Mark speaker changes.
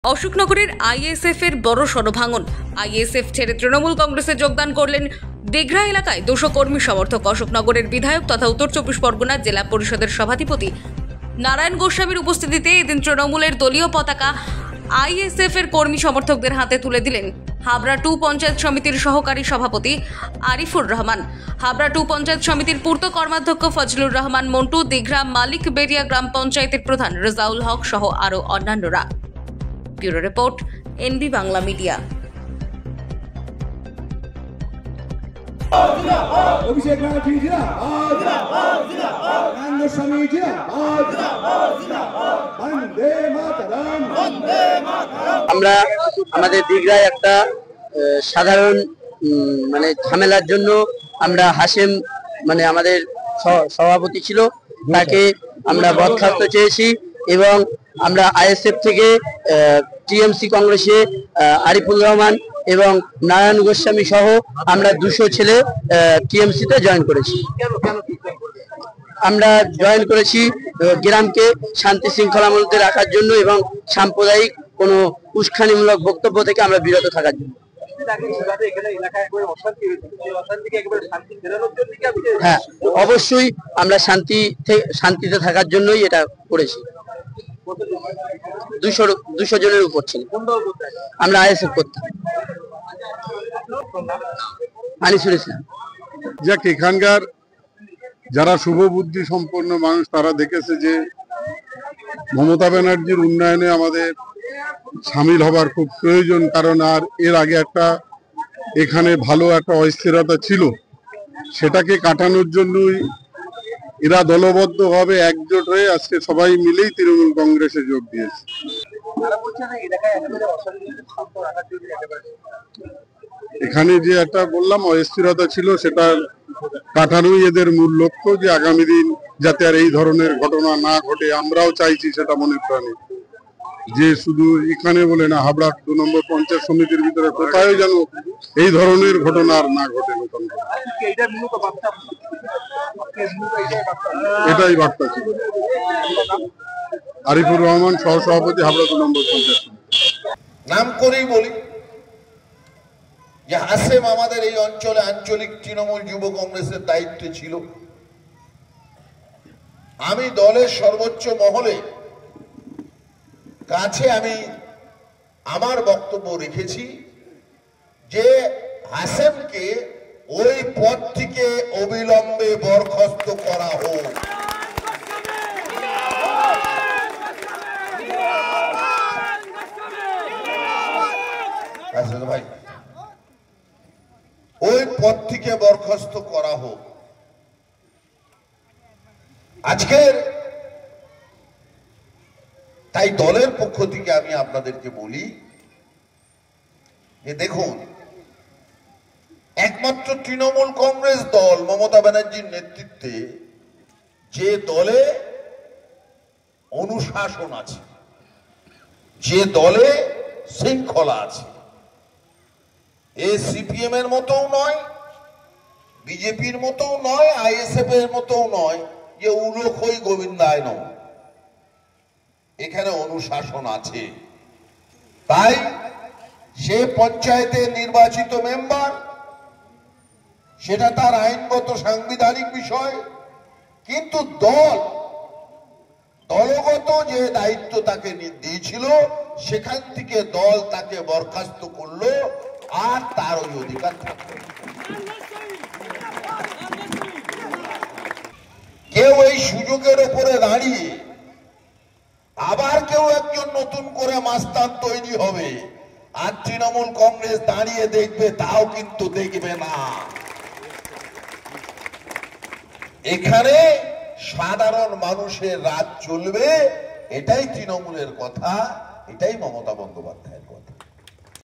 Speaker 1: অশোকনগরের ISF এর বড় সড়ভাঙন। ISF ছেড়ে তৃণমূল কংগ্রেসে যোগদান করলেন দিঘরা এলাকায় 200 কর্মী সমর্থক। অশোকনগরের বিধায়ক তথা উত্তর চব্বিশ পরগনা জেলা পরিষদের সভাধিপতি নারায়ণ গোস্বামীর উপস্থিতিতে এদিন তৃণমূলের দলীয় পতাকা আইএসএফ এর কর্মী সমর্থকদের হাতে তুলে দিলেন হাবড়া 2 পঞ্চায়েত সমিতির সহকারী সভাপতি আরিফুর রহমান, হাবড়া 2 পঞ্চায়েত সমিতির পূর্ত কর্মাধ্যক্ষ ফজলুর রহমান মন্টু, দিঘরা মালিক বেরিয়া গ্রাম পঞ্চায়েতের প্রধান রেজাউল হক সহ আরও অন্যান্যরা। Bureau report, NB Bangla media.
Speaker 2: আমরা আমাদের দিঘরায় একটা সাধারণ ঝামেলার জন্য আমরা হাশেম আমাদের সভাপতি ছিল, তাকে আমরা বরখাস্ত চেয়েছি এবং আমরা আইএসএফ থেকে টিএমসি কংগ্রেসে আরিফুর রহমান এবং নারায়ণ গোস্বামী সহ আমরা 200 ছেলে টিএমসিতে জয়েন করেছি। আমরা জয়েন করেছি গ্রামকে শান্তি শৃঙ্খলার মধ্যে রাখার জন্য এবং সাম্প্রদায়িক কোনো উস্কানিমূলক বক্তব্য থেকে আমরা বিরত থাকার জন্য। হ্যাঁ, অবশ্যই আমরা শান্তিতে থাকার জন্যই এটা করেছি। 200 জনের উপর ছিল। আমরা আইএসএফ করতাম। আনিসুল ইসলাম।
Speaker 3: যাক, এখানকার যারা শুভবুদ্ধি সম্পন্ন মানুষ তারা দেখেছে যে মমতা ব্যানার্জির উন্নয়নে আমাদের সামিল হবার খুব প্রয়োজন, কারণ আর এর আগে এখানে ভালো একটা অস্থিরতা ছিল, সেটাকে কাটানোর জন্যই এরা দলবদ্ধভাবে একজোট হয়ে আজকে সবাই মিলেই তৃণমূল কংগ্রেসে যোগ দিয়েছে। এখানে যে একটা বললাম অস্থিরতা ছিল, সেটা কাটানোই এদের মূল লক্ষ্য, যে আগামী দিন যাতে আর এই ধরনের ঘটনা না ঘটে। আমরাও চাইছি সেটা মনে প্রাণে, যে শুধু এখানে বলে না, হাবড়া 2 নম্বর পঞ্চায়েত সমিতির ভিতরে কোথায় যেন এই ধরনের ঘটনা আর না ঘটে। এটাই বার্তা ছিল। আরিফুর রহমান, সহসভাপতি, হাবড়া 2 নম্বর পঞ্চায়েত।
Speaker 4: নাম করেই বলি যে হাসেম আমাদের এই অঞ্চলে আঞ্চলিক তৃণমূল যুব কংগ্রেসের দায়িত্বে ছিল। আমি দলের সর্বোচ্চ মহলে কাছে আমি আমার বক্তব্য রেখেছি যে হাসেমকে ওই পদ থেকে অবিলম্বে বরখাস্ত করা হোক। ভাই, ওই পদ থেকে বরখাস্ত করা হোক। আজকের তাই দলের পক্ষ থেকে আমি আপনাদেরকে বলি যে দেখুন, একমাত্র তৃণমূল কংগ্রেস দল মমতা ব্যানার্জির নেতৃত্বে যে দলে অনুশাসন আছে, যে দলে শৃঙ্খলা আছে, এ সিপিএম এর মতও নয়, বিজেপির মতও নয়, আইএসএফ এর মতও নয় যে উলখই গোবিন্দায় নয়। এখানে অনুশাসন আছে। তাই সে পঞ্চায়েতের নির্বাচিত মেম্বার, সেটা তার আইনগত সাংবিধানিক বিষয়, কিন্তু দলগত যে দায়িত্ব তাকে দিয়েছিল সেখান থেকে দল তাকে বরখাস্ত করলো, আর তার ওই অধিকার থাকবে। কেউ এই সুযোগের উপরে দাঁড়িয়ে আবার কেউ একজন নতুন করে মাস্তান তৈরি হবে আর তৃণমূল কংগ্রেস দাঁড়িয়ে দেখবে, তাও কিন্তু দেখবে না। এখানে সাধারণ মানুষের রাজ চলবে, এটাই তৃণমূলের কথা, এটাই মমতা বন্দ্যোপাধ্যায়ের কথা।